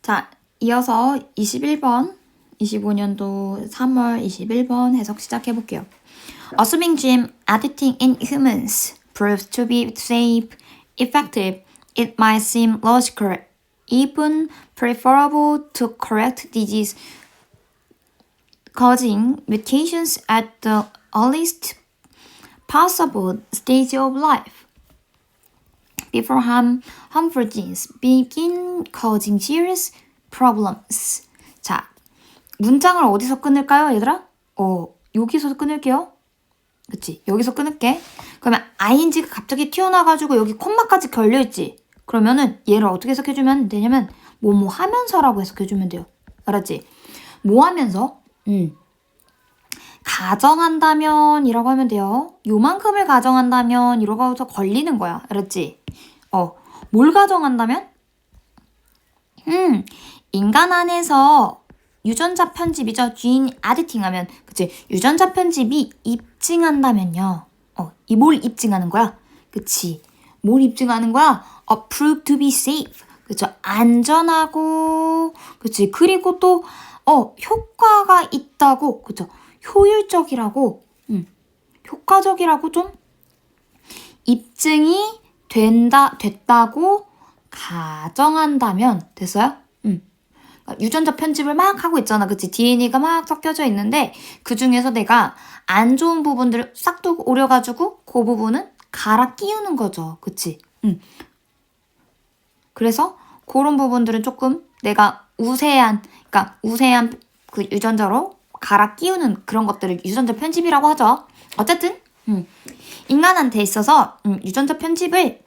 자, 이어서 21번, 25년도 3월 21번 해석 시작해볼게요. Assuming gene editing in humans proves to be safe, effective, it might seem logical, even preferable to correct disease causing mutations at the earliest possible stage of life. Before harmful genes begin causing serious problems. 자, 문장을 어디서 끊을까요, 얘들아? 여기서 끊을게요. 그치? 여기서 끊을게. 그러면 ing가 갑자기 튀어나와가지고 여기 콤마까지 걸려있지? 그러면은 얘를 어떻게 해석해주면 되냐면 뭐뭐 하면서라고 해석해주면 돼요. 알았지? 뭐 하면서? 가정한다면 이라고 하면 돼요. 요만큼을 가정한다면 이러고 해서 걸리는 거야. 알았지? 뭘 가정한다면? 인간 안에서 유전자 편집이죠. gene editing 하면 그치? 유전자 편집이 입증한다면요. 이 뭘 입증하는 거야? 그치? 뭘 입증하는 거야? prove to be safe. 그쵸? 안전하고 그치? 그리고 또 효과가 있다고 그쵸? 효율적이라고 효과적이라고 좀 입증이 됐다고 가정한다면 됐어요? 유전자 편집을 막 하고 있잖아. 그치? DNA가 막 섞여져 있는데 그 중에서 내가 안 좋은 부분들을 싹 두고 오려가지고 그 부분은 갈아 끼우는 거죠. 그치? 그래서 그런 부분들은 조금 내가 우세한 그 유전자로 갈아 끼우는 그런 것들을 유전자 편집이라고 하죠. 어쨌든 인간한테 있어서 유전자 편집을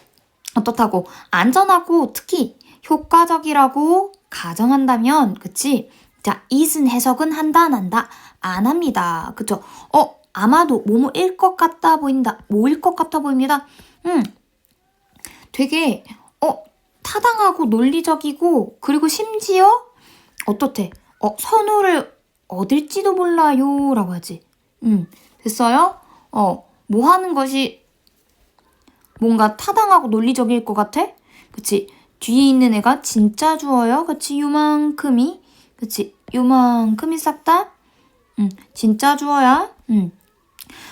어떻다고 안전하고 특히 효과적이라고 가정한다면 그치? 자, is은 해석은 한다 안 한다? 안 합니다. 그쵸? 아마도 뭐뭐일 것 같다 보인다. 뭐일 것 같아 보입니다. 되게 타당하고 논리적이고 그리고 심지어 어떻대? 선호를 얻을지도 몰라요 라고 하지. 됐어요? 뭐 하는 것이 뭔가 타당하고 논리적일 것 같아? 그치? 뒤에 있는 애가 진짜 주어요. 그치? 요만큼이 그치? 요만큼이 싹 다 진짜 주어야.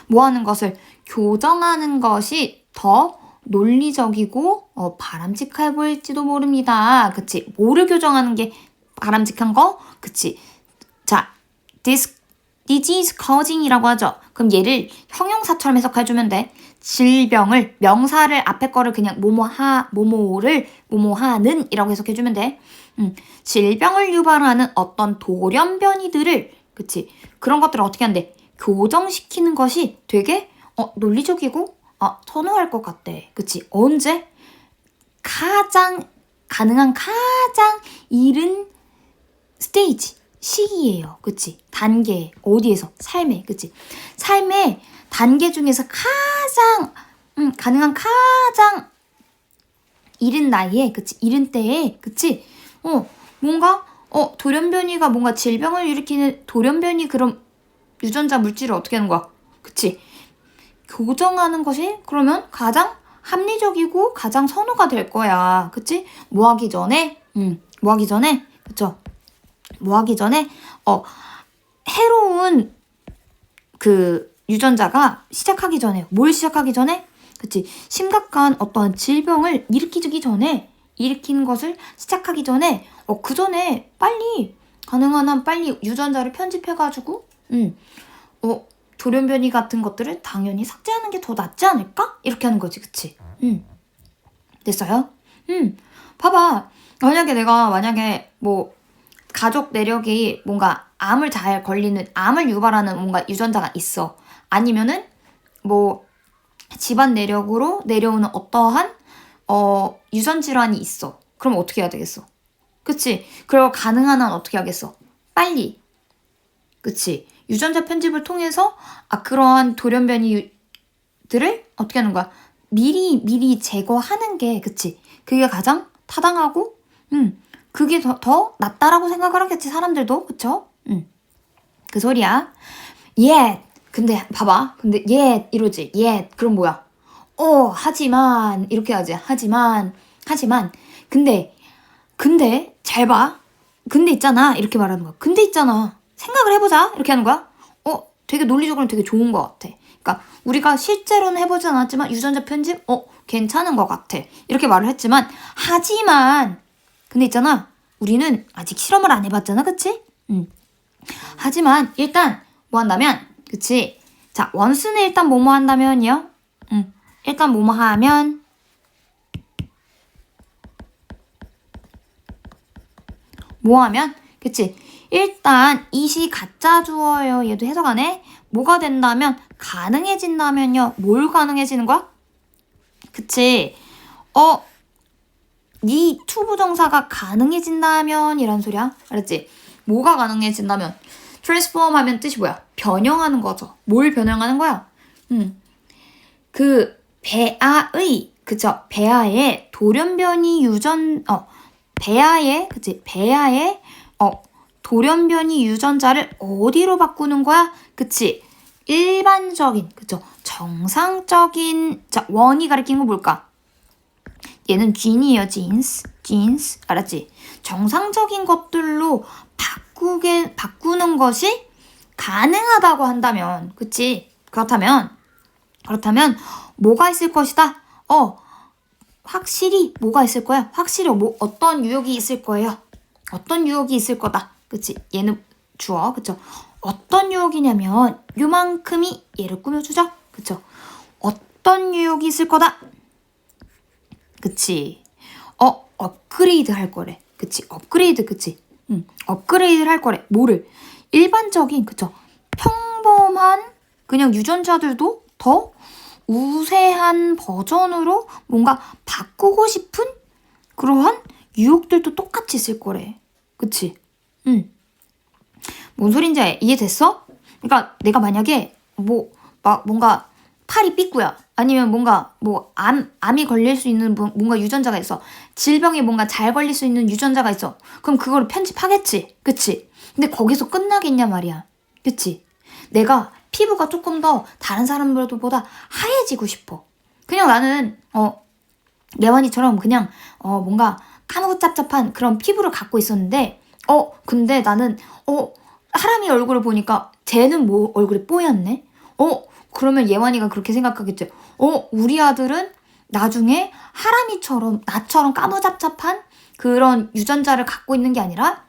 뭐 하는 것을 교정하는 것이 더 논리적이고 바람직해 보일지도 모릅니다. 그치? 뭐를 교정하는 게 바람직한 거? 그치? 자, disease causing이라고 하죠. 그럼 얘를 형용사처럼 해석해주면 돼. 질병을 명사를 앞에 거를 그냥 뭐뭐를 뭐뭐하는 이라고 해석해주면 돼. 질병을 유발하는 어떤 돌연변이들을 그치? 그런 것들을 어떻게 한대? 교정시키는 것이 되게 논리적이고 선호할 것 같대. 그치? 언제? 가능한 가장 이른 스테이지 시기예요. 그치? 단계 어디에서? 삶에 그치? 삶의 단계 중에서 가능한 가장 이른 나이에 그치? 이른 때에 그치? 뭔가 돌연변이가 뭔가 질병을 일으키는 돌연변이 그런 유전자 물질을 어떻게 하는 거야? 그치? 교정하는 것이 그러면 가장 합리적이고 가장 선호가 될 거야. 그치? 뭐 하기 전에? 뭐 하기 전에? 그쵸? 뭐 하기 전에? 해로운 그 유전자가 시작하기 전에 뭘 시작하기 전에? 그치? 심각한 어떠한 질병을 일으키는 것을 시작하기 전에 그 전에 빨리 가능한 한 빨리 유전자를 편집해가지고 돌연변이 같은 것들을 당연히 삭제하는 게 더 낫지 않을까? 이렇게 하는 거지, 그치? 됐어요? 봐봐. 만약에 뭐 가족 내력이 뭔가 암을 유발하는 뭔가 유전자가 있어. 아니면은 뭐 집안 내력으로 내려오는 어떠한 유전 질환이 있어. 그럼 어떻게 해야 되겠어? 그치? 그리고 가능한 한 어떻게 하겠어? 빨리. 그치? 유전자 편집을 통해서 그러한 돌연변이들을 어떻게 하는 거야? 미리 제거하는 게 그치? 그게 가장 타당하고 그게 더 낫다라고 생각을 하겠지 사람들도. 그쵸? 그 소리야. 근데 봐봐. 근데 이러지. 그럼 뭐야? 하지만 이렇게 하지. 하지만 근데 잘 봐. 근데 있잖아 이렇게 말하는 거야. 근데 있잖아 생각을 해보자 이렇게 하는 거야. 되게 논리적으로는 되게 좋은 것 같아. 그러니까 우리가 실제로는 해보지 않았지만 유전자 편집 괜찮은 것 같아 이렇게 말을 했지만 하지만 근데 있잖아 우리는 아직 실험을 안 해봤잖아 그치? 하지만 일단 뭐 한다면 그치? 자 원수는 일단 뭐뭐 한다면요? 일단 뭐뭐 하면 뭐 하면? 그치? 일단 이시 가짜 주어예요. 얘도 해석 안 해? 뭐가 된다면 가능해진다면요. 뭘 가능해지는 거야? 그치? 이 투부정사가 가능해진다면 이란 소리야. 알았지? 뭐가 가능해진다면 transform 하면 뜻이 뭐야? 변형하는 거죠. 뭘 변형하는 거야? 그 배아의 그쵸? 배아의 돌연변이 배아의 그치? 배아의 돌연변이 유전자를 어디로 바꾸는 거야? 그치? 일반적인 그쵸? 정상적인 자 원이 가리키는 거 뭘까? 얘는 gene이에요. genes 알았지? 정상적인 것들로 바꾸는 것이 가능하다고 한다면 그치? 그렇다면 뭐가 있을 것이다? 확실히 뭐가 있을 거야? 확실히 어떤 유혹이 있을 거예요? 어떤 유혹이 있을 거다. 그치? 얘는 주어. 그쵸? 어떤 유혹이냐면 요만큼이 얘를 꾸며주죠. 그쵸? 어떤 유혹이 있을 거다. 그치? 업그레이드 할 거래. 그치? 업그레이드 그치? 업그레이드를 할 거래. 뭐를? 일반적인 그쵸? 평범한 그냥 유전자들도 더 우세한 버전으로 뭔가 바꾸고 싶은 그러한 유혹들도 똑같이 있을 거래. 그치? 뭔 소린지 이해됐어? 그러니까 내가 만약에 뭔가 팔이 삐꾸야. 아니면 뭔가 암이 걸릴 수 있는 뭔가 유전자가 있어. 질병에 뭔가 잘 걸릴 수 있는 유전자가 있어. 그럼 그거를 편집하겠지. 그치? 근데 거기서 끝나겠냐 말이야. 그치? 내가 피부가 조금 더 다른 사람들보다 하얘지고 싶어. 그냥 나는 예완이처럼 그냥 뭔가 까무잡잡한 그런 피부를 갖고 있었는데 근데 나는 하람이 얼굴을 보니까 쟤는 뭐 얼굴이 뽀얗네? 그러면 예완이가 그렇게 생각하겠지. 우리 아들은 나중에 하람이처럼 나처럼 까무잡잡한 그런 유전자를 갖고 있는 게 아니라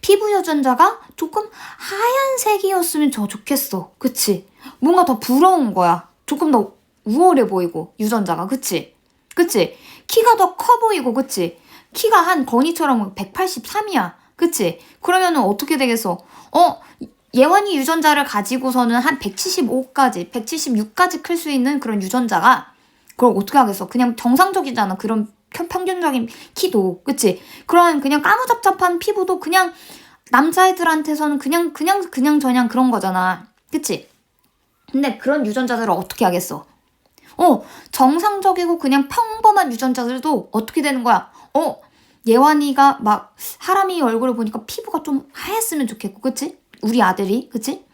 피부 유전자가 조금 하얀색이었으면 좋겠어. 그치? 뭔가 더 부러운 거야. 조금 더 우월해 보이고 유전자가. 그치? 키가 더 커 보이고 그치? 키가 한 건이처럼 183이야. 그치? 그러면은 어떻게 되겠어? 예완이 유전자를 가지고서는 한 176까지 클 수 있는 그런 유전자가 그걸 어떻게 하겠어? 그냥 정상적이잖아. 그런 평균적인 키도. 그치? 그런 그냥 까무잡잡한 피부도 그냥 남자애들한테서는 그냥 저냥 그런 거잖아. 그치? 근데 그런 유전자들을 어떻게 하겠어? 정상적이고 그냥 평범한 유전자들도 어떻게 되는 거야? 예완이가 막 하람이 얼굴을 보니까 피부가 좀 하였으면 좋겠고, 그치? 우리 아들이, 그치?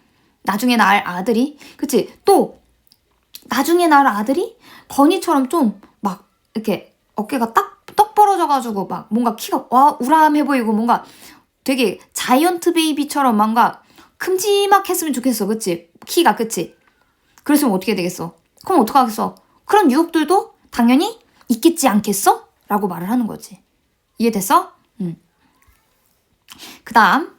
나중에 낳을 아들이, 그치? 또 나중에 낳을 아들이 건이처럼 좀 막 이렇게 어깨가 떡 벌어져가지고 막 뭔가 키가 우람해 보이고 뭔가 되게 자이언트 베이비처럼 뭔가 큼지막했으면 좋겠어, 그치? 키가, 그치? 그랬으면 어떻게 되겠어? 그럼 어떡하겠어? 그런 유혹들도 당연히 있겠지 않겠어? 라고 말을 하는 거지. 이해됐어? 그 다음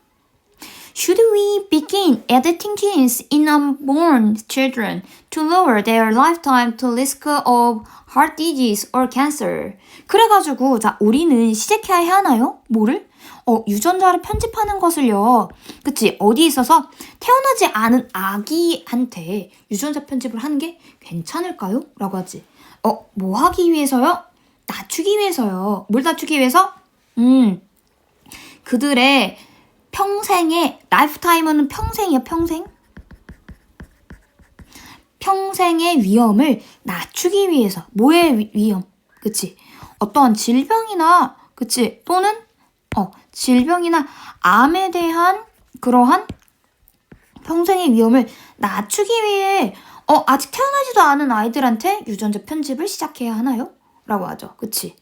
Should we begin editing genes in unborn children to lower their lifetime to risk of heart disease or cancer? 그래가지고 자 우리는 시작해야 하나요? 뭐를? 유전자를 편집하는 것을요. 그치? 어디 있어서 태어나지 않은 아기한테 유전자 편집을 하는 게 괜찮을까요? 라고 하지. 뭐 하기 위해서요? 낮추기 위해서요. 뭘 낮추기 위해서? 그들의 평생의 라이프타임은 평생이야, 평생. 평생의 위험을 낮추기 위해서. 뭐의 위험? 그치? 어떠한 질병이나, 그치? 또는 질병이나 암에 대한 그러한 평생의 위험을 낮추기 위해 아직 태어나지도 않은 아이들한테 유전자 편집을 시작해야 하나요? 라고 하죠. 그치?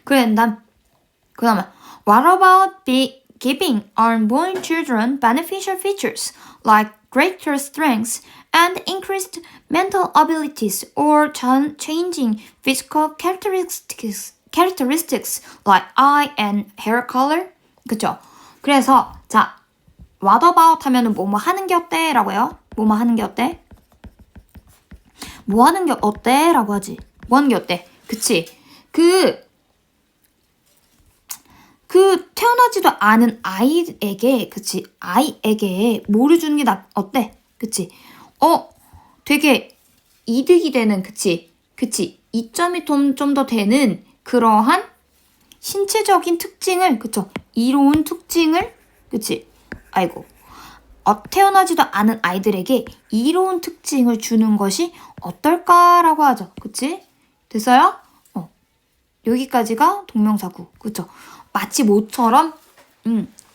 그래, 그 다음에 What about giving unborn children beneficial features like greater strength and increased mental abilities or changing physical characteristics like eye and hair color? 그쵸? 그래서 자, what about 하면은 뭐뭐 하는 게 어때? 라고요. 뭐뭐 하는 게 어때? 뭐 하는 게 어때? 라고 하지. 뭐 하는 게 어때? 그치? 태어나지도 않은 아이에게, 그치? 아이에게 뭐를 주는 게 어때? 그치? 되게 이득이 되는, 그치? 이점이 좀 더 되는 그러한 신체적인 특징을, 그쵸? 이로운 특징을, 그치? 아이고. 태어나지도 않은 아이들에게 이로운 특징을 주는 것이 어떨까라고 하죠. 그치? 됐어요? 여기까지가 동명사구. 그쵸? 마치 모처럼,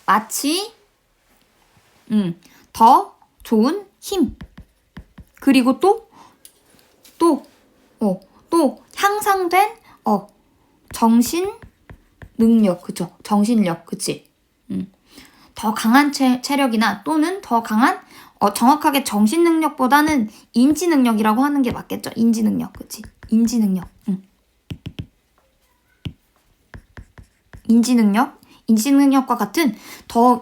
마치, 더 좋은 힘. 그리고 또 향상된, 정신 능력. 그쵸? 정신력. 그치? 더 강한 체력이나 또는 더 강한, 정확하게 정신 능력보다는 인지 능력이라고 하는 게 맞겠죠? 인지 능력. 그치? 인지 능력. 인지 능력과 같은 더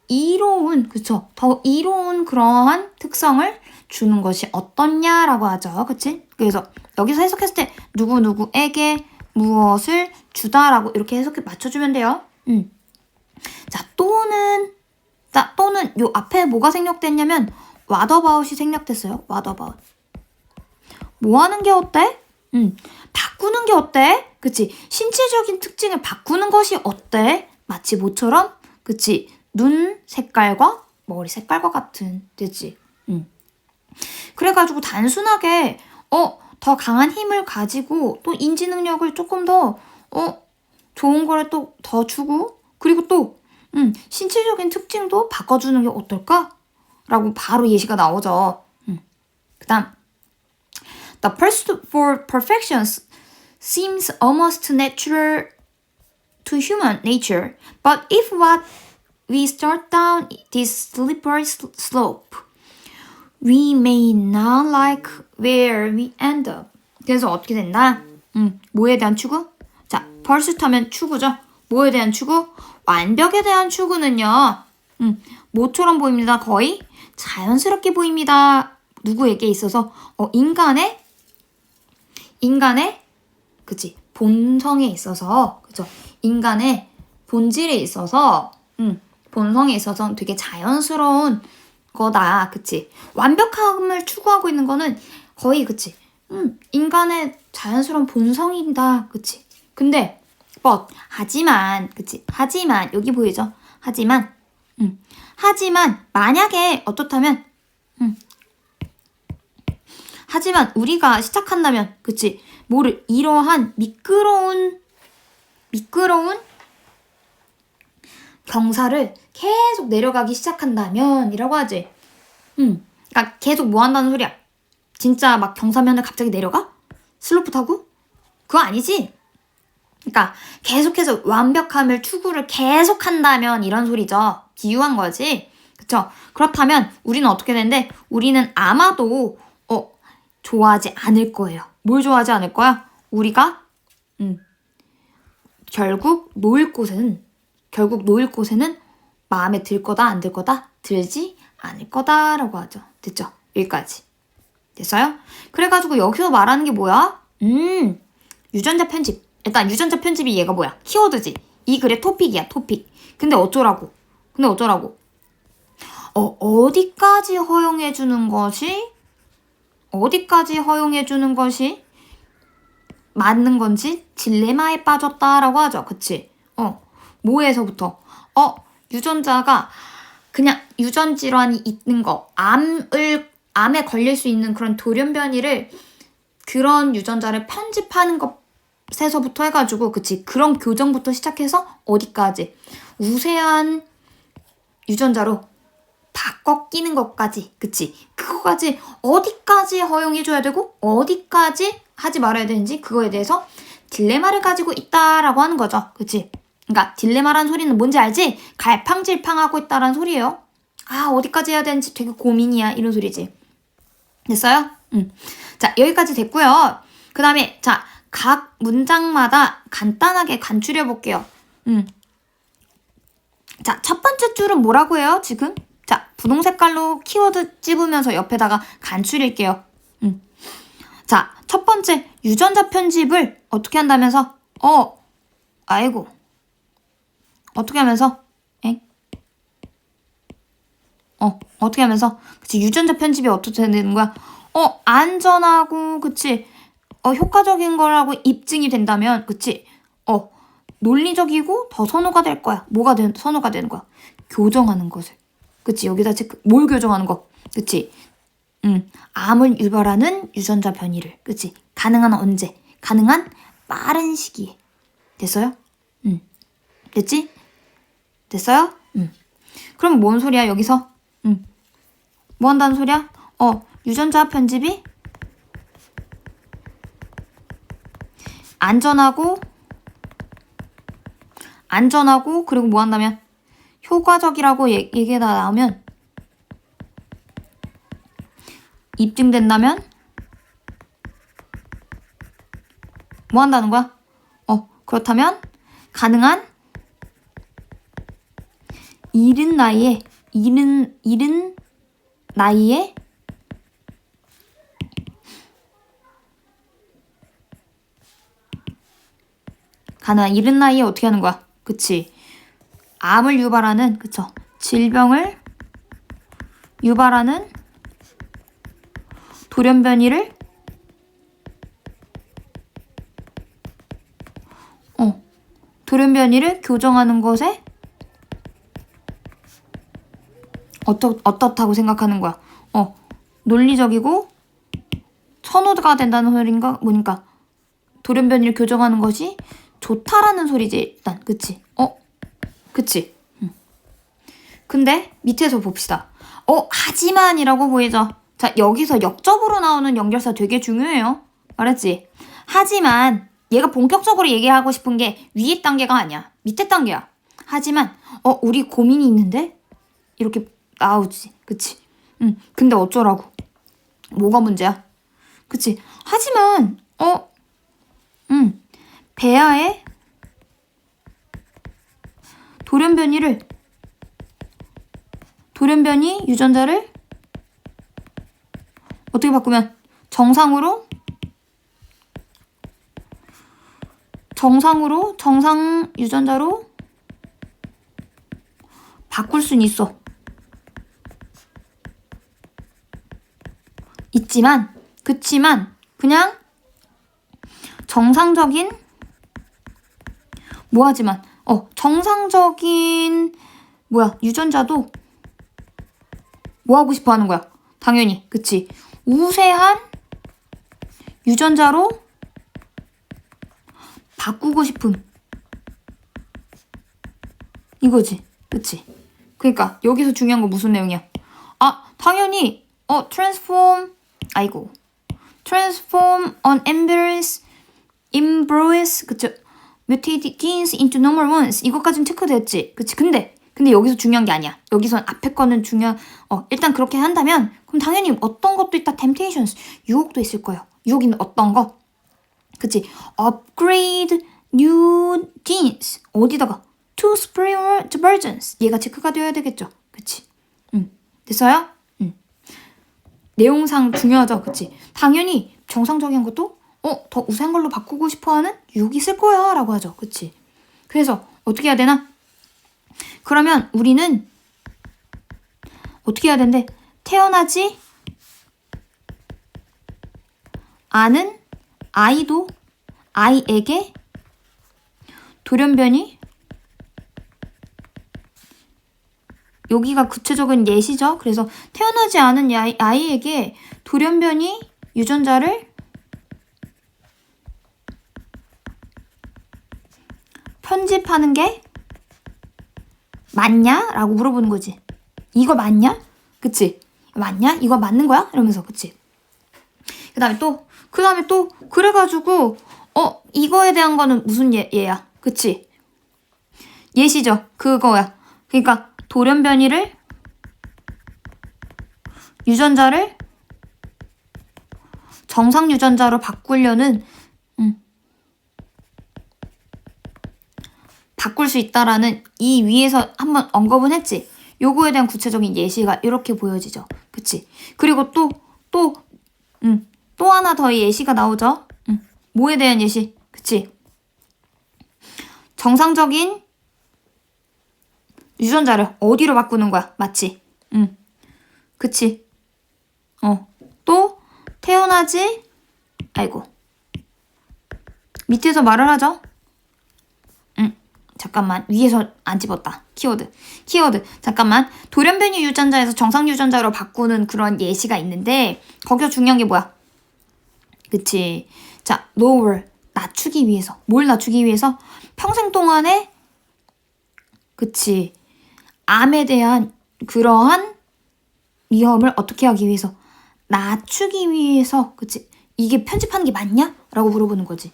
이로운, 그쵸? 더 이로운 그러한 특성을 주는 것이 어떻냐라고 하죠. 그치? 그래서 여기서 해석했을 때 누구누구에게 무엇을 주다라고 이렇게 해석해 맞춰주면 돼요. 자, 또는 요 앞에 뭐가 생략됐냐면 what about이 생략됐어요. what about. 뭐 하는 게 어때? 바꾸는 게 어때? 그치? 신체적인 특징을 바꾸는 것이 어때? 마치 모처럼, 그치? 눈 색깔과 머리 색깔과 같은, 그치? 그래가지고 단순하게, 더 강한 힘을 가지고 또 인지 능력을 조금 더, 좋은 거를 또 더 주고, 그리고 또, 신체적인 특징도 바꿔주는 게 어떨까? 라고 바로 예시가 나오죠. 그 다음, The pursuit for perfection seems almost natural to human nature, but if what we start down this slippery slope, we may not like where we end up. 그래서 어떻게 된다? 뭐에 대한 추구? 자, pursuit 하면 추구죠. 뭐에 대한 추구? 완벽에 대한 추구는요. 뭐처럼 보입니다. 거의 자연스럽게 보입니다. 누구에게 있어서? 인간의 그치? 본성에 있어서, 그쵸? 인간의 본질에 있어서, 본성에 있어서 되게 자연스러운 거다. 그치? 완벽함을 추구하고 있는 거는 거의, 그치? 인간의 자연스러운 본성이다. 그치? 근데, 하지만, 그치? 하지만, 여기 보이죠? 하지만, 만약에 어떻다면, 하지만 우리가 시작한다면, 그치? 뭐를 이러한 미끄러운 경사를 계속 내려가기 시작한다면 이라고 하지. 그러니까 계속 뭐 한다는 소리야? 진짜 막 경사면을 갑자기 내려가? 슬로프 타고? 그거 아니지? 그러니까 계속해서 완벽함을 추구를 계속한다면 이런 소리죠. 비유한 거지. 그쵸? 그렇다면 우리는 어떻게 되는데 우리는 아마도 좋아하지 않을 거예요. 뭘 좋아하지 않을 거야? 우리가 결국 놓일 곳에는 마음에 들 거다 안 들 거다? 들지 않을 거다라고 하죠. 됐죠? 여기까지. 됐어요? 그래가지고 여기서 말하는 게 뭐야? 유전자 편집. 일단 유전자 편집이 얘가 뭐야? 키워드지. 이 글의 토픽이야. 토픽. 근데 어쩌라고? 어디까지 허용해주는 것이 맞는 건지 딜레마에 빠졌다라고 하죠. 그치? 뭐에서부터? 유전자가 그냥 유전 질환이 있는 거, 암에 걸릴 수 있는 그런 돌연변이를 그런 유전자를 편집하는 것에서부터 해가지고, 그치? 그런 교정부터 시작해서 어디까지? 우세한 유전자로 바꿔 끼는 것까지, 그치? 그거까지 어디까지 허용해줘야 되고 어디까지 하지 말아야 되는지 그거에 대해서 딜레마를 가지고 있다라고 하는 거죠. 그치? 그러니까 딜레마란 소리는 뭔지 알지? 갈팡질팡하고 있다란 소리예요. 아, 어디까지 해야 되는지 되게 고민이야. 이런 소리지. 됐어요? 자, 여기까지 됐고요. 그 다음에 자, 각 문장마다 간단하게 간추려 볼게요. 자, 첫 번째 줄은 뭐라고 해요, 지금? 자, 분홍 색깔로 키워드 찝으면서 옆에다가 간추릴게요. 자, 첫 번째 유전자 편집을 어떻게 한다면서? 아이고. 어떻게 하면서? 어떻게 하면서? 그치, 유전자 편집이 어떻게 되는 거야? 안전하고, 그치? 효과적인 거라고 입증이 된다면, 그치? 논리적이고 더 선호가 될 거야. 선호가 되는 거야? 교정하는 것을. 그치? 여기다 체크. 뭘 교정하는 거? 그치? 암을 유발하는 유전자 변이를. 그치? 가능한 언제? 가능한 빠른 시기에. 됐어요? 됐지? 됐어요? 그럼 뭔 소리야, 여기서? 뭐 한다는 소리야? 유전자 편집이 안전하고 그리고 뭐 한다면 효과적이라고 얘기가 나오면 입증된다면 뭐 한다는 거야? 그렇다면 가능한 이른 나이에 가능한 이른 나이에 어떻게 하는 거야? 그치? 암을 유발하는, 그쵸? 질병을 유발하는 돌연변이를 교정하는 것에 어떻다고 생각하는 거야? 논리적이고 선호가 된다는 소린가? 뭐니까 돌연변이를 교정하는 것이 좋다라는 소리지, 일단. 그치? 그치? 근데 밑에서 봅시다. 하지만이라고 보이죠? 자, 여기서 역접으로 나오는 연결사 되게 중요해요. 알았지? 하지만 얘가 본격적으로 얘기하고 싶은 게 위에 단계가 아니야. 밑에 단계야. 하지만 우리 고민이 있는데? 이렇게 나오지. 그치? 근데 어쩌라고? 뭐가 문제야? 그치? 하지만 배아의 돌연변이 유전자를 어떻게 바꾸면 정상 유전자로 바꿀 수는 있어. 그치만 그냥 정상적인 유전자도 뭐 하고 싶어 하는 거야? 당연히, 그치? 우세한 유전자로 바꾸고 싶은 이거지, 그치? 그러니까 여기서 중요한 건 무슨 내용이야? 당연히 transform an embryo's 그쵸? mutated genes into normal ones. 이것까지는 체크됐지, 그치? 근데 여기서 중요한 게 아니야. 여기선 앞에 거는 일단 그렇게 한다면 그럼 당연히 어떤 것도 있다. temptations, 유혹도 있을 거예요. 유혹이 어떤 거? 그치? upgrade new genes. 어디다가? to superior versions. 얘가 체크가 되어야 되겠죠. 그치? 됐어요? 내용상 중요하죠. 그치? 당연히 정상적인 것도 더 우수한 걸로 바꾸고 싶어하는 유혹이 있을 거야 라고 하죠. 그치? 그래서 어떻게 해야 되나? 그러면 우리는 어떻게 해야 되는데 태어나지 않은 아이에게 돌연변이 여기가 구체적인 예시죠. 그래서 태어나지 않은 아이에게 돌연변이 유전자를 편집하는 게 맞냐? 라고 물어보는 거지. 이거 맞냐? 그치? 맞냐? 이거 맞는 거야? 이러면서, 그치? 그 다음에 또 그래가지고 이거에 대한 거는 무슨 얘야? 그치? 예시죠. 그거야. 그러니까 돌연변이를 유전자를 정상 유전자로 바꾸려는 바꿀 수 있다라는 이 위에서 한번 언급은 했지. 요거에 대한 구체적인 예시가 이렇게 보여지죠. 그치? 그리고 또 하나 더 예시가 나오죠. 뭐에 대한 예시? 그치? 정상적인 유전자를 어디로 바꾸는 거야? 맞지? 그치? 또 태어나지? 아이고. 밑에서 말을 하죠? 잠깐만. 위에서 안 집었다. 키워드. 잠깐만. 돌연변이 유전자에서 정상 유전자로 바꾸는 그런 예시가 있는데 거기서 중요한 게 뭐야? 그치? 자, lower. 낮추기 위해서. 뭘 낮추기 위해서? 평생 동안에 그치? 암에 대한 그러한 위험을 어떻게 하기 위해서? 낮추기 위해서. 그치? 이게 편집하는 게 맞냐? 라고 물어보는 거지.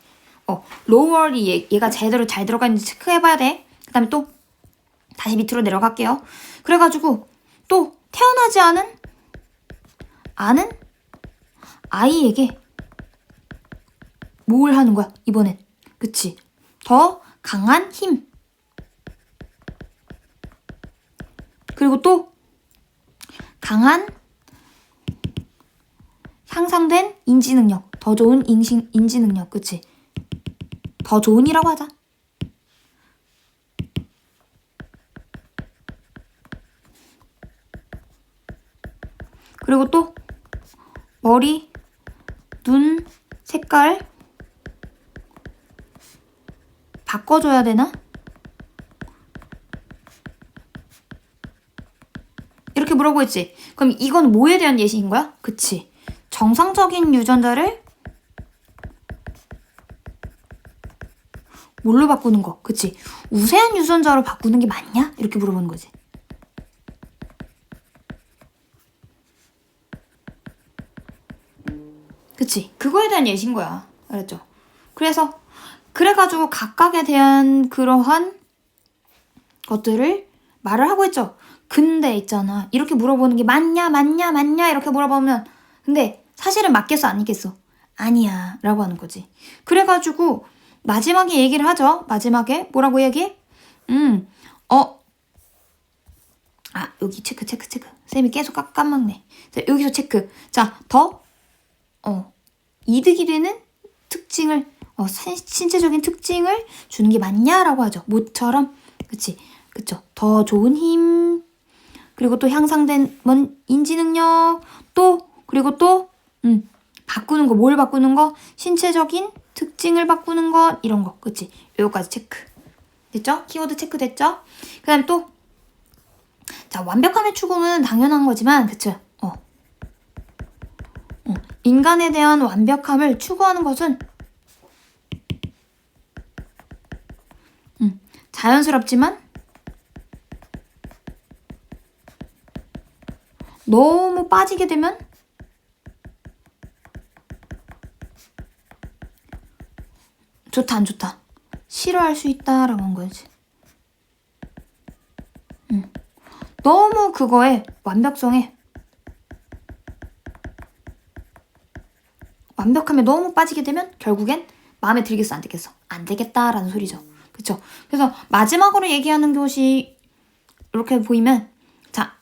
lower이 얘가 제대로 잘 들어가 있는지 체크해봐야 돼. 그 다음에 또 다시 밑으로 내려갈게요. 그래가지고 또 태어나지 않은 아이에게 뭘 하는 거야 이번엔. 그치? 더 강한 힘. 그리고 또 강한 향상된 인지 능력. 더 좋은 인지 능력. 그치? 더 좋은이라고 하자. 그리고 또 머리, 눈, 색깔 바꿔줘야 되나? 이렇게 물어보고 있지. 그럼 이건 뭐에 대한 예시인 거야? 그치? 정상적인 유전자를 뭘로 바꾸는 거? 그치? 우세한 유전자로 바꾸는 게 맞냐? 이렇게 물어보는 거지. 그치? 그거에 대한 예시인 거야. 알았죠? 그래가지고 각각에 대한 그러한 것들을 말을 하고 있죠. 근데 있잖아. 이렇게 물어보는 게 맞냐 이렇게 물어보면 근데 사실은 맞겠어 아니겠어? 아니야 라고 하는 거지. 그래가지고 마지막에 얘기를 하죠. 마지막에 뭐라고 얘기해? 여기 체크. 쌤이 계속 까먹네. 자, 여기서 체크. 자, 더 이득이 되는 특징을 신체적인 특징을 주는 게 맞냐라고 하죠. 뭐처럼? 그쵸. 더 좋은 힘, 그리고 또 향상된 인지 능력, 그리고 또 바꾸는 거, 뭘 바꾸는 거? 신체적인 특징을 바꾸는 것, 이런 거. 그치? 요거까지 체크. 됐죠? 키워드 체크 됐죠? 그 다음에 또, 자, 완벽함의 추구는 당연한 거지만, 그쵸? 인간에 대한 완벽함을 추구하는 것은 자연스럽지만 너무 빠지게 되면 좋다 안 좋다 싫어할 수 있다라고 한 거지. 너무 그거에 완벽함에 너무 빠지게 되면 결국엔 마음에 들겠어 안 들겠어? 안 되겠다라는 소리죠. 그쵸? 그래서 마지막으로 얘기하는 것이 이렇게 보이면 자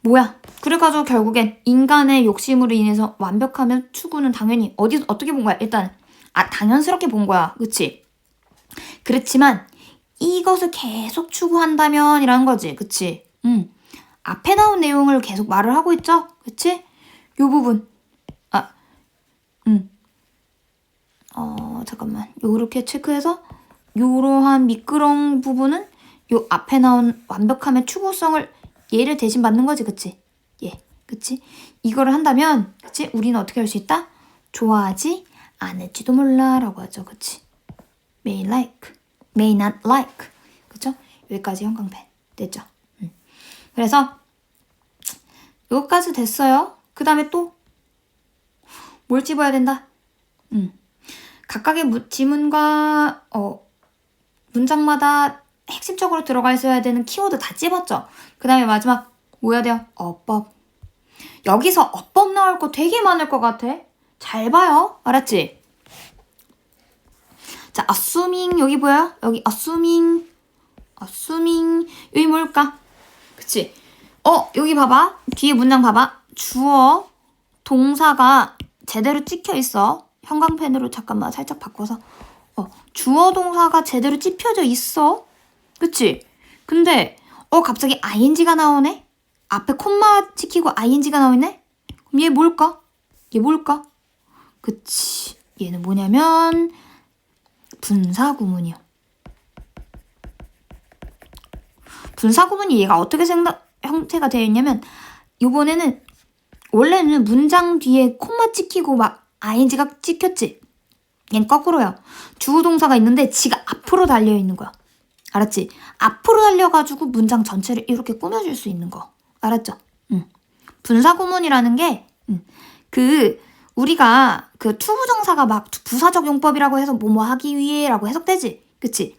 뭐야? 그래가지고 결국엔 인간의 욕심으로 인해서 완벽함의 추구는 당연히 어떻게 본 거야? 일단 당연스럽게 본 거야. 그치? 그렇지만 이것을 계속 추구한다면 이라는 거지. 그치? 앞에 나온 내용을 계속 말을 하고 있죠? 그치? 요 부분 잠깐만. 요렇게 체크해서 요러한 미끄러운 부분은 요 앞에 나온 완벽함의 추구성을 얘를 대신 받는 거지. 그치? 그치? 이거를 한다면 그치? 우리는 어떻게 할 수 있다? 좋아하지 않을지도 몰라 라고 하죠. 그치? may like, may not like. 그쵸? 여기까지 형광펜 됐죠? 그래서 여기까지 됐어요. 그 다음에 또 뭘 집어야 된다? 각각의 지문과 문장마다 핵심적으로 들어가 있어야 되는 키워드 다 찝었죠. 그 다음에 마지막 뭐야 돼요? 어법. 여기서 어법 나올 거 되게 많을 것 같아. 잘 봐요. 알았지? 자, assuming 여기 뭐야? 여기 assuming 여기 뭘까? 그치? 여기 봐봐. 뒤에 문장 봐봐. 주어 동사가 제대로 찍혀 있어. 형광펜으로 잠깐만 살짝 바꿔서. 주어 동사가 제대로 찝혀져 있어. 그치? 근데 갑자기 ing가 나오네? 앞에 콤마 찍히고 ing가 나오네? 그럼 얘 뭘까? 그치? 얘는 뭐냐면 분사구문이요. 분사구문이 얘가 어떻게 형태가 되어 있냐면 이번에는 원래는 문장 뒤에 콤마 찍히고 막 ing가 찍혔지? 얘는 거꾸로요. 주어 동사가 있는데 지가 앞으로 달려있는 거야. 알았지? 앞으로 달려가지고 문장 전체를 이렇게 꾸며줄 수 있는 거. 알았죠? 분사구문이라는 게 우리가 그 투부정사가 막 부사적 용법이라고 해서 뭐뭐 하기 위해 라고 해석되지? 그치?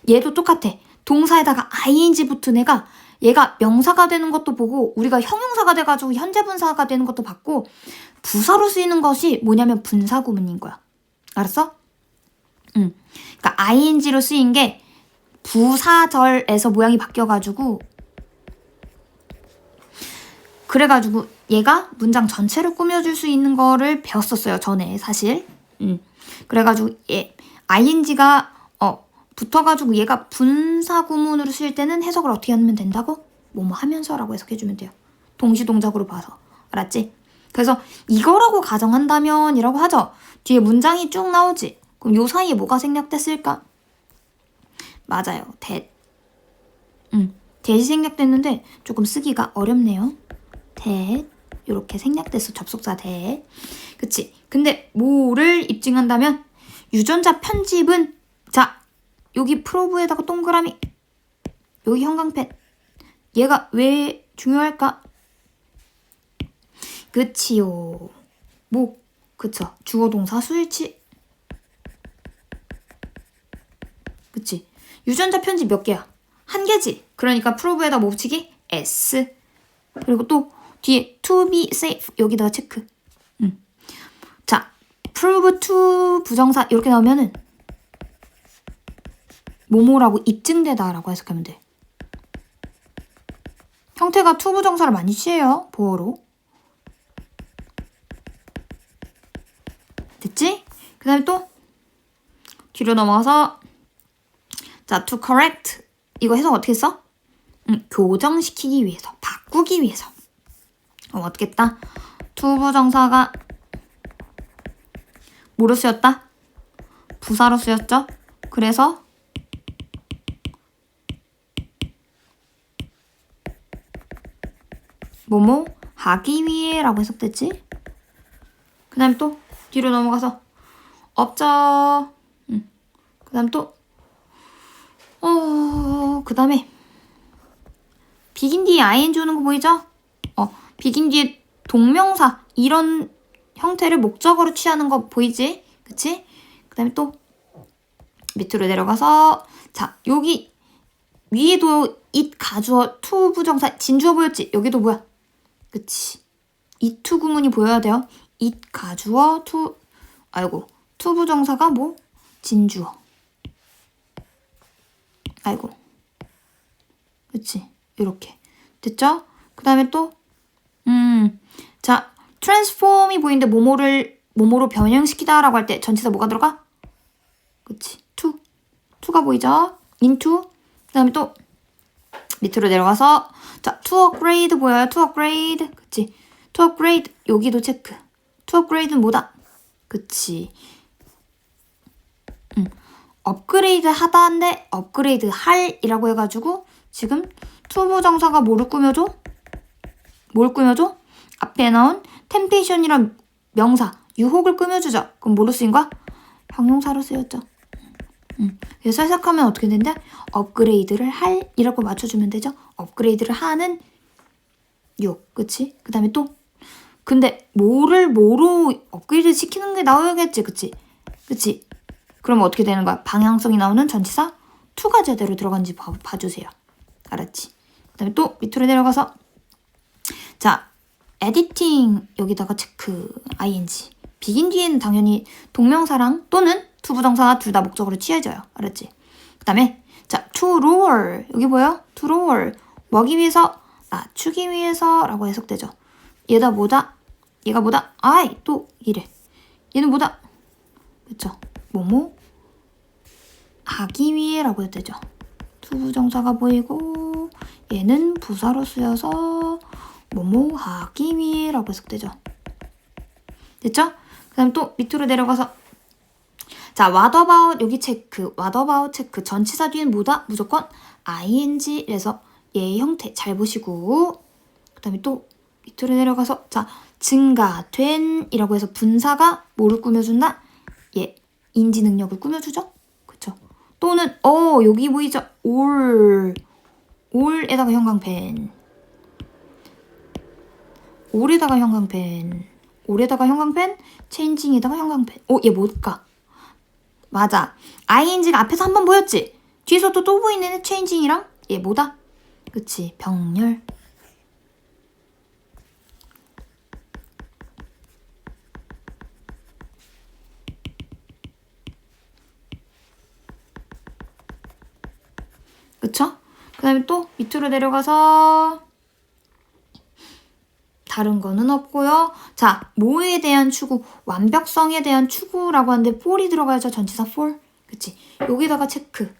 얘도 똑같아. 동사에다가 ing 붙은 얘가 명사가 되는 것도 보고 우리가 형용사가 돼가지고 현재분사가 되는 것도 봤고 부사로 쓰이는 것이 뭐냐면 분사구문인 거야. 알았어? 그러니까 ing로 쓰인 게 부사절에서 모양이 바뀌어가지고 그래가지고 얘가 문장 전체를 꾸며줄 수 있는 거를 배웠었어요. 전에 사실. 그래가지고 ing가 붙어가지고 얘가 분사구문으로 쓰일 때는 해석을 어떻게 하면 된다고? 뭐뭐 하면서라고 해석해주면 돼요. 동시동작으로 봐서. 알았지? 그래서 이거라고 가정한다면 이라고 하죠. 뒤에 문장이 쭉 나오지. 그럼 요 사이에 뭐가 생략됐을까? 맞아요. that. that이 생략됐는데 조금 쓰기가 어렵네요. that. 요렇게 생략됐어. 접속사 that. 그치? 근데 뭐를 입증한다면 유전자 편집은 자 여기 프로브에다가 동그라미 여기 형광펜 얘가 왜 중요할까? 그치요. 그쵸. 주어 동사 수일치. 그치. 유전자 편집 몇 개야? 한 개지. 그러니까 프로브에다 뭐 붙이기? S. 그리고 또 뒤에 to be safe 여기다가 체크. 자, prove to 부정사 이렇게 나오면은 뭐뭐라고 입증되다라고 해석하면 돼. 형태가 to 부정사를 많이 취해요. 보어로. 됐지? 그 다음에 또 뒤로 넘어가서 자, to correct 이거 해석 어떻게 써? 교정시키기 위해서, 바꾸기 위해서. 어떻게 했다? to 부정사가 뭐로 쓰였다? 부사로 쓰였죠? 그래서 뭐뭐 하기 위해 라고 해석됐지? 그 다음에 또 뒤로 넘어가서 없죠. 그 다음 또 그 다음에 비긴 뒤에 ing 오는 거 보이죠? 비긴 뒤에 동명사 이런 형태를 목적어로 취하는 거 보이지? 그치? 그 다음에 또 밑으로 내려가서 자 여기 위에도 it 가주어 to 부정사 진주어 보였지? 여기도 뭐야? 그치? it to 구문이 보여야 돼요. it 가주어 to to 부정사가 뭐? 진주어. 그치? 이렇게 됐죠? 그 다음에 또 자 transform이 보이는데 뭐뭐로 변형시키다 라고 할 때 전치사 뭐가 들어가? 그치? to가 보이죠? into 그 다음에 또 밑으로 내려가서 자 to upgrade 보여요? to upgrade 그치? to upgrade 여기도 체크. to upgrade는 뭐다? 그치? 업그레이드 하다인데 업그레이드 할이라고 해가지고 지금 to 부정사가 뭘 꾸며줘? 앞에 나온 temptation이란 명사 유혹을 꾸며주죠. 그럼 뭐로 쓰인 거야? 형용사로 쓰였죠. 그래서 해석하면 어떻게 된다? 업그레이드를 할이라고 맞춰주면 되죠. 업그레이드를 하는 유혹 그치? 그 다음에 또 근데 뭐로 업그레이드 시키는 게 나와야겠지 그치? 그럼 어떻게 되는 거야? 방향성이 나오는 전치사 to가 제대로 들어간지 봐주세요. 알았지? 그 다음에 또 밑으로 내려가서 자, editing 여기다가 체크 ing. begin 뒤에는 당연히 동명사랑 또는 투부정사가 둘 다 목적으로 취해져요. 알았지? 그 다음에 자, to lower 여기 보여? to lower 뭐하기 위해서? 낮추기 위해서 라고 해석되죠. 얘가 뭐다? 아이 또 이래. 얘는 뭐다? 그쵸? 뭐뭐 하기 위해 라고 해석되죠. 투부정사가 보이고 얘는 부사로 쓰여서 뭐뭐 하기 위해 라고 해석되죠. 됐죠? 그 다음 또 밑으로 내려가서 자, what about 여기 체크 what about 체크 전치사 뒤엔 뭐다? 무조건 ing에서 얘의 형태 잘 보시고 그 다음에 또 밑으로 내려가서 자, 증가된 이라고 해서 분사가 뭐를 꾸며준다? 예, 인지 능력을 꾸며주죠? 그쵸? 또는 여기 보이죠? 올에다가 형광펜 올에다가 형광펜 체인징에다가 형광펜 얘 뭘까? 맞아 ing가 앞에서 한 번 보였지? 뒤에서 또 보이는 체인징이랑 얘 뭐다? 그치 병렬 그쵸? 그 다음에 또 밑으로 내려가서 다른 거는 없고요. 자, 뭐에 대한 추구, 완벽성에 대한 추구라고 하는데 for이 들어가야죠. 전치사 for. 그치? 여기다가 체크.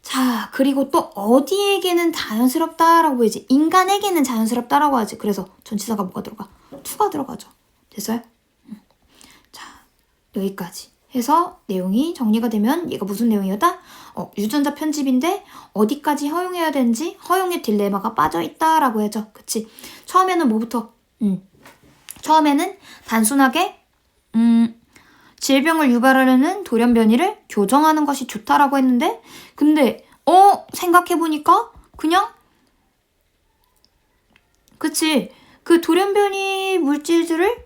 자, 그리고 또 어디에게는 자연스럽다라고 해야지. 인간에게는 자연스럽다라고 하지. 그래서 전치사가 뭐가 들어가? to가 들어가죠. 됐어요? 자, 여기까지 해서 내용이 정리가 되면 얘가 무슨 내용이었다? 유전자 편집인데 어디까지 허용해야 되는지 허용의 딜레마가 빠져있다라고 해야죠. 그치? 처음에는 뭐부터? 처음에는 단순하게 질병을 유발하려는 돌연변이를 교정하는 것이 좋다라고 했는데 근데 생각해보니까 그냥 그치 그 돌연변이 물질들을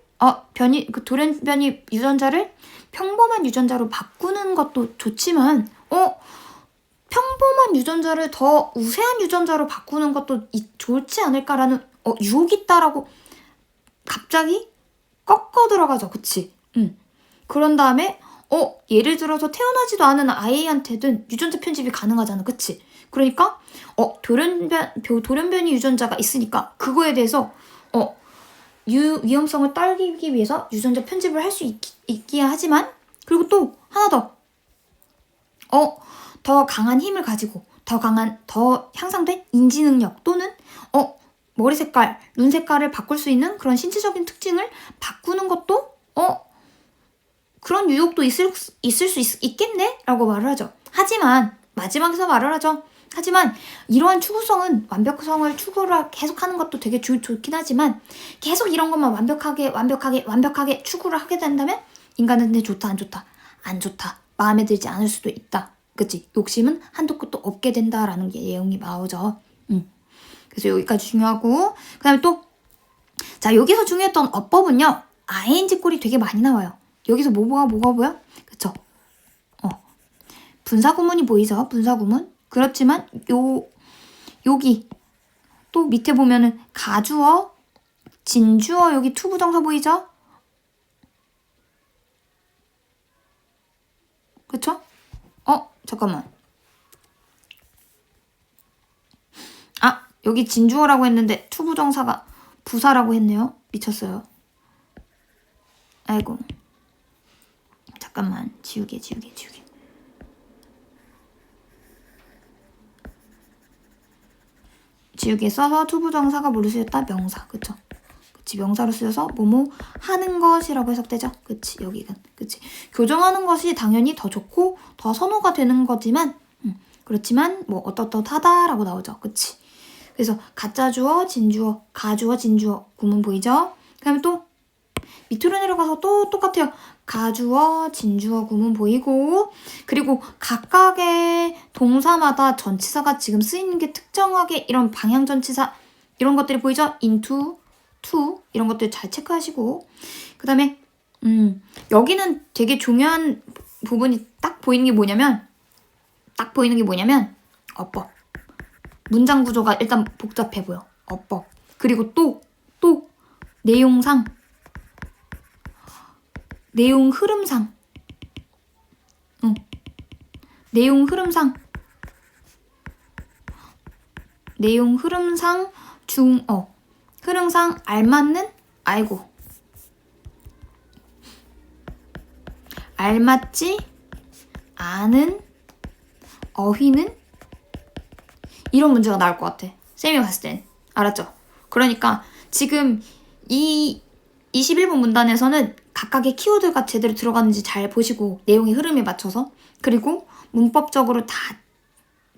그 돌연변이 유전자를 평범한 유전자로 바꾸는 것도 좋지만 평범한 유전자를 더 우세한 유전자로 바꾸는 것도 좋지 않을까라는 유혹이 있다라고 갑자기 꺾어 들어가죠. 그치? 그런 다음에 예를 들어서 태어나지도 않은 아이한테는 유전자 편집이 가능하잖아. 그치? 그러니까 돌연변이 유전자가 있으니까 그거에 대해서 위험성을 떨기 위해서 유전자 편집을 할 수 있기야 하지만 그리고 또 하나 더 강한 힘을 가지고 더 향상된 인지 능력 또는 머리 색깔, 눈 색깔을 바꿀 수 있는 그런 신체적인 특징을 바꾸는 것도 그런 유혹도 있을 수 있겠네? 라고 말을 하죠. 하지만 마지막에서 말을 하죠. 하지만 이러한 추구성은 완벽성을 추구를 계속하는 것도 되게 좋긴 하지만 계속 이런 것만 완벽하게 추구를 하게 된다면 인간은 근데 좋다 안 좋다 마음에 들지 않을 수도 있다. 그치? 욕심은 한도 끝도 없게 된다라는 게 내용이 나오죠. 그래서 여기까지 중요하고 그 다음에 또 자 여기서 중요했던 어법은요. ing 꼴이 되게 많이 나와요. 여기서 뭐가 보여? 그쵸? 분사구문이 보이죠? 분사구문. 그렇지만 여기 또 밑에 보면은 가주어, 진주어 여기 투부정사 보이죠? 그쵸? 잠깐만. 여기 진주어라고 했는데 투부정사가 부사라고 했네요. 미쳤어요. 아이고. 잠깐만. 지우개. 지우개 써서 투부정사가 뭐로 쓰였다? 명사. 그쵸? 그치? 명사로 쓰여서 뭐뭐 하는 것이라고 해석되죠? 그치? 여기가. 그치? 교정하는 것이 당연히 더 좋고 더 선호가 되는 거지만 그렇지만 뭐 어떻하다라고 나오죠. 그치? 그래서 가짜주어, 진주어, 가주어, 진주어 구문 보이죠? 그 다음에 또 밑으로 내려가서 또 똑같아요. 가주어, 진주어 구문 보이고 그리고 각각의 동사마다 전치사가 지금 쓰이는 게 특정하게 이런 방향 전치사 이런 것들이 보이죠? into, to 이런 것들 잘 체크하시고 그 다음에 여기는 되게 중요한 부분이 딱 보이는 게 뭐냐면 딱 보이는 게 뭐냐면 어법. 문장 구조가 일단 복잡해 보여. 어법. 그리고 또 내용상, 내용 흐름상, 내용 흐름상, 내용 흐름상 흐름상 알맞는, 알맞지 않은 어휘는, 이런 문제가 나올 것 같아. 쌤이 봤을 땐. 알았죠? 그러니까 지금 이 21번 문단에서는 각각의 키워드가 제대로 들어가는지 잘 보시고, 내용의 흐름에 맞춰서, 그리고 문법적으로 다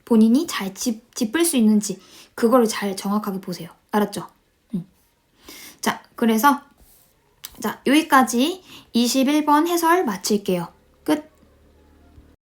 본인이 잘 짚을 수 있는지 그거를 잘 정확하게 보세요. 알았죠? 자, 그래서 여기까지 21번 해설 마칠게요.